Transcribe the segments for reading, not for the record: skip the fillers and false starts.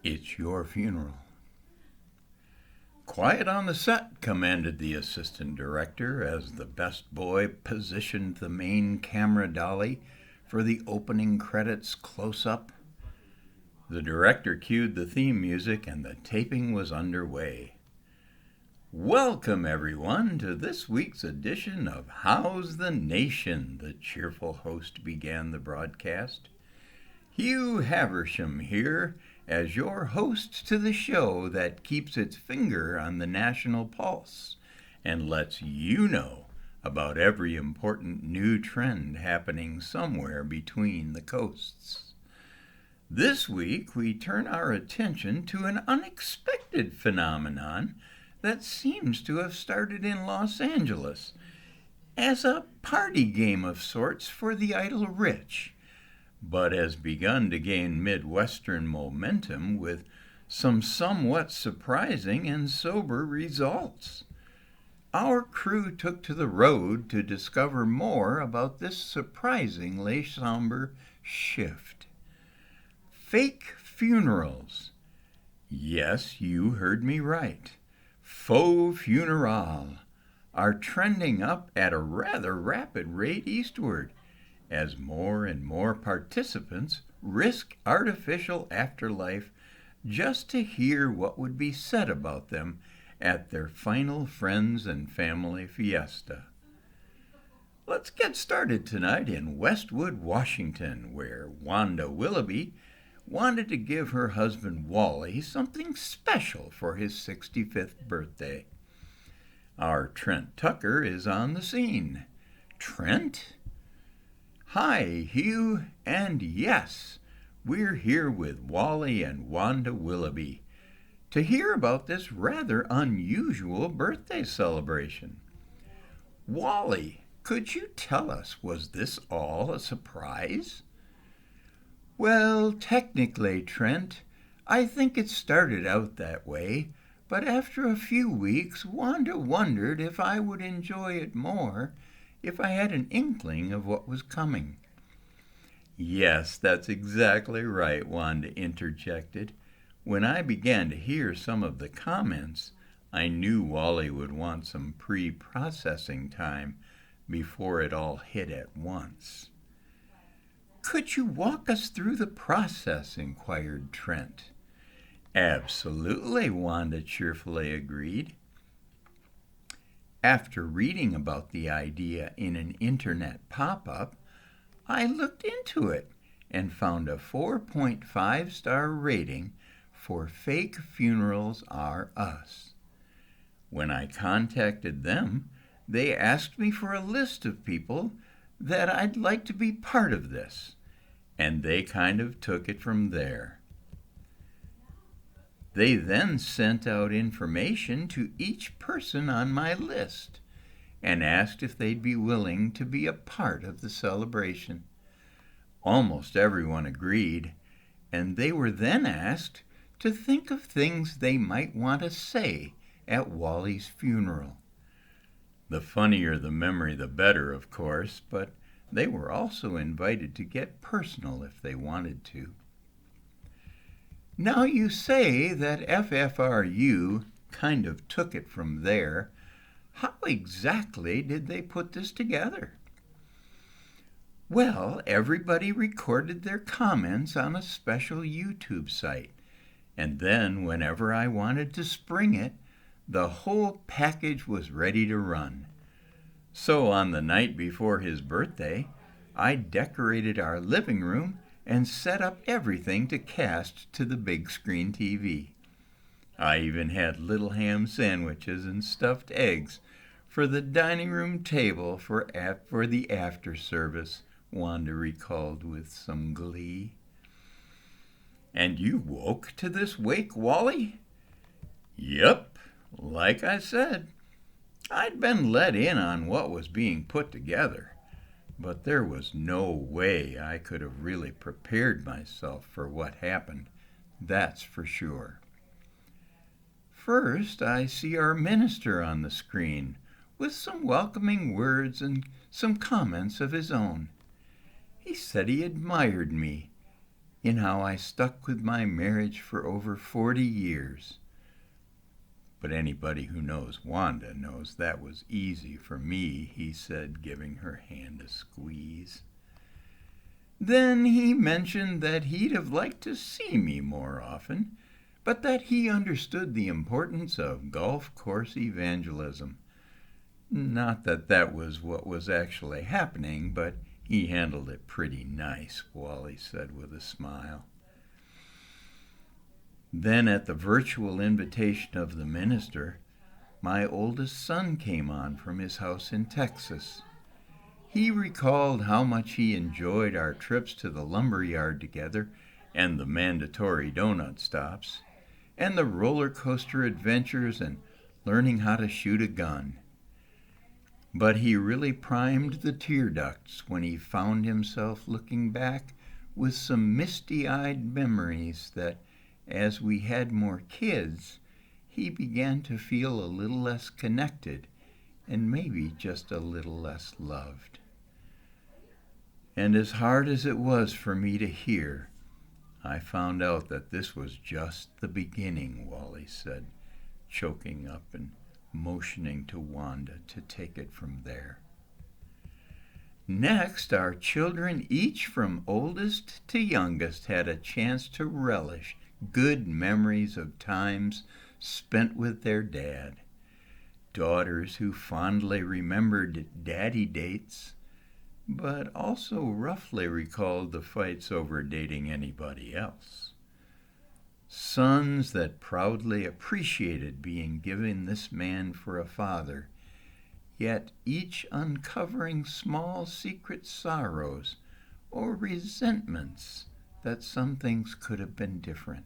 It's your funeral. Quiet on the set, commanded the assistant director as the best boy positioned the main camera dolly for the opening credits close-up. The director cued the theme music and the taping was underway. Welcome, everyone, to this week's edition of How's the Nation? The cheerful host began the broadcast. Hugh Haversham here as your host to the show that keeps its finger on the national pulse and lets you know about every important new trend happening somewhere between the coasts. This week we turn our attention to an unexpected phenomenon that seems to have started in Los Angeles as a party game of sorts for the idle rich, but has begun to gain Midwestern momentum with some somewhat surprising and sober results. Our crew took to the road to discover more about this surprisingly somber shift. Fake funerals. Yes, you heard me right. Faux funeral are trending up at a rather rapid rate eastward, as more and more participants risk artificial afterlife just to hear what would be said about them at their final friends and family fiesta. Let's get started tonight in Westwood, Washington, where Wanda Willoughby wanted to give her husband Wally something special for his 65th birthday. Our Trent Tucker is on the scene. Trent? Hi, Hugh, and yes, we're here with Wally and Wanda Willoughby to hear about this rather unusual birthday celebration. Wally, could you tell us, was this all a surprise? Well, technically, Trent, I think it started out that way, but after a few weeks, Wanda wondered if I would enjoy it more if I had an inkling of what was coming. Yes, that's exactly right, Wanda interjected. When I began to hear some of the comments, I knew Wally would want some pre-processing time before it all hit at once. Could you walk us through the process? Inquired Trent. Absolutely, Wanda cheerfully agreed. After reading about the idea in an internet pop-up, I looked into it and found a 4.5-star rating for Fake Funerals Are Us. When I contacted them, they asked me for a list of people that I'd like to be part of this, and they kind of took it from there. They then sent out information to each person on my list and asked if they'd be willing to be a part of the celebration. Almost everyone agreed, and they were then asked to think of things they might want to say at Wally's funeral. The funnier the memory, the better, of course, but they were also invited to get personal if they wanted to. Now you say that FFRU kind of took it from there. How exactly did they put this together? Well, everybody recorded their comments on a special YouTube site, and then whenever I wanted to spring it, the whole package was ready to run. So on the night before his birthday, I decorated our living room and set up everything to cast to the big screen TV. I even had little ham sandwiches and stuffed eggs for the dining room table for the after service, Wanda recalled with some glee. And you woke to this wake, Wally? Yep, like I said. I'd been let in on what was being put together, but there was no way I could have really prepared myself for what happened, that's for sure. First, I see our minister on the screen with some welcoming words and some comments of his own. He said he admired me in how I stuck with my marriage for over 40 years. But anybody who knows Wanda knows that was easy for me, he said, giving her hand a squeeze. Then he mentioned that he'd have liked to see me more often, but that he understood the importance of golf course evangelism. Not that that was what was actually happening, but he handled it pretty nice, Wally said with a smile. Then at the virtual invitation of the minister, my oldest son came on from his house in Texas. He recalled how much he enjoyed our trips to the lumber yard together and the mandatory donut stops, and the roller coaster adventures and learning how to shoot a gun. But he really primed the tear ducts when he found himself looking back with some misty-eyed memories that, as we had more kids, he began to feel a little less connected and maybe just a little less loved. And as hard as it was for me to hear, I found out that this was just the beginning, Wally said, choking up and motioning to Wanda to take it from there. Next, our children, each from oldest to youngest, had a chance to relish good memories of times spent with their dad. Daughters who fondly remembered daddy dates, but also roughly recalled the fights over dating anybody else. Sons that proudly appreciated being given this man for a father, yet each uncovering small secret sorrows or resentments that some things could have been different.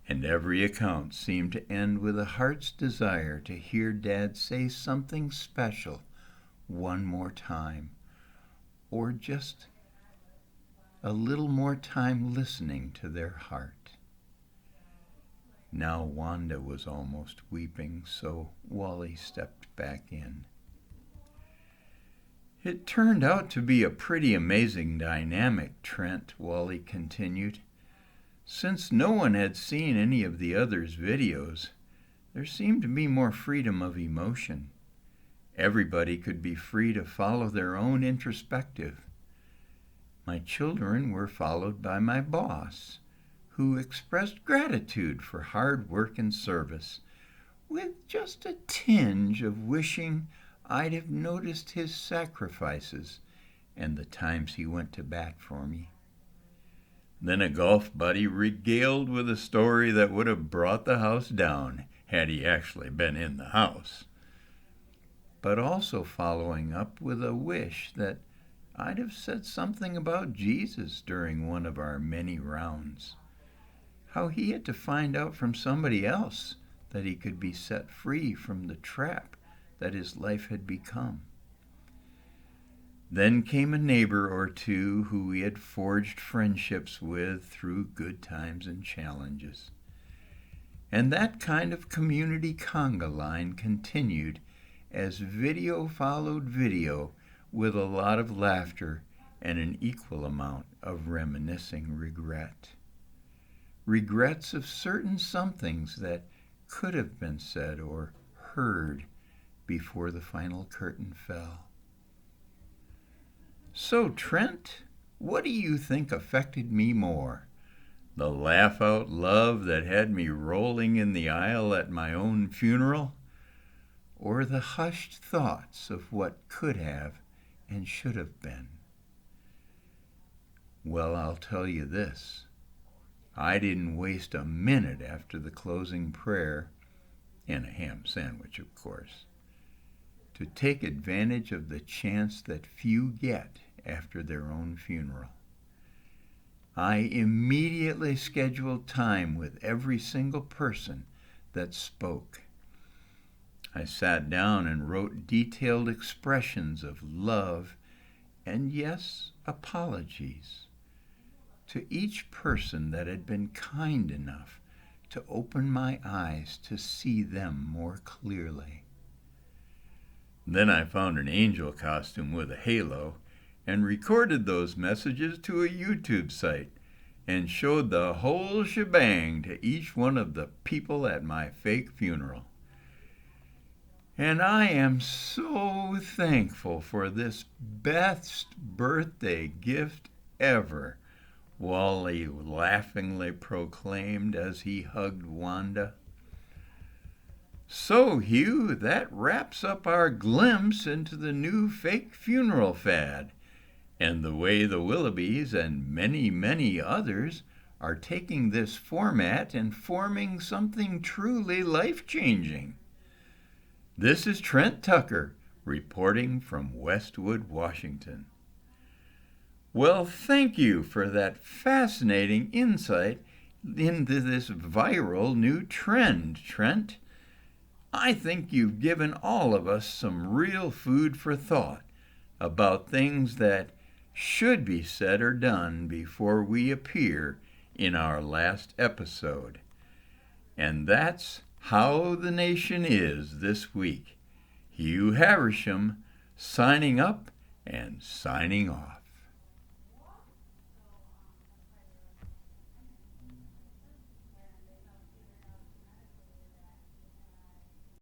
And every account seemed to end with a heart's desire to hear Dad say something special one more time, or just a little more time listening to their heart. Now Wanda was almost weeping, so Wally stepped back in. It turned out to be a pretty amazing dynamic, Trent, Wally continued. Since no one had seen any of the others' videos, there seemed to be more freedom of emotion. Everybody could be free to follow their own introspective. My children were followed by my boss, who expressed gratitude for hard work and service, with just a tinge of wishing I'd have noticed his sacrifices and the times he went to bat for me. Then a golf buddy regaled with a story that would have brought the house down had he actually been in the house, but also following up with a wish that I'd have said something about Jesus during one of our many rounds, how he had to find out from somebody else that he could be set free from the trap that his life had become. Then came a neighbor or two who we had forged friendships with through good times and challenges. And that kind of community conga line continued as video followed video, with a lot of laughter and an equal amount of reminiscing regret. Regrets of certain somethings that could have been said or heard before the final curtain fell. So, Trent, what do you think affected me more? The laugh-out love that had me rolling in the aisle at my own funeral? Or the hushed thoughts of what could have and should have been? Well, I'll tell you this. I didn't waste a minute after the closing prayer, and a ham sandwich, of course, to take advantage of the chance that few get after their own funeral. I immediately scheduled time with every single person that spoke. I sat down and wrote detailed expressions of love and, yes, apologies to each person that had been kind enough to open my eyes to see them more clearly. Then I found an angel costume with a halo and recorded those messages to a YouTube site and showed the whole shebang to each one of the people at my fake funeral. And I am so thankful for this best birthday gift ever, Wally laughingly proclaimed as he hugged Wanda. So, Hugh, that wraps up our glimpse into the new fake funeral fad and the way the Willoughbys and many, many others are taking this format and forming something truly life-changing. This is Trent Tucker reporting from Westwood, Washington. Well, thank you for that fascinating insight into this viral new trend, Trent. I think you've given all of us some real food for thought about things that should be said or done before we appear in our last episode. And that's how the nation is this week. Hugh Haversham signing up and signing off.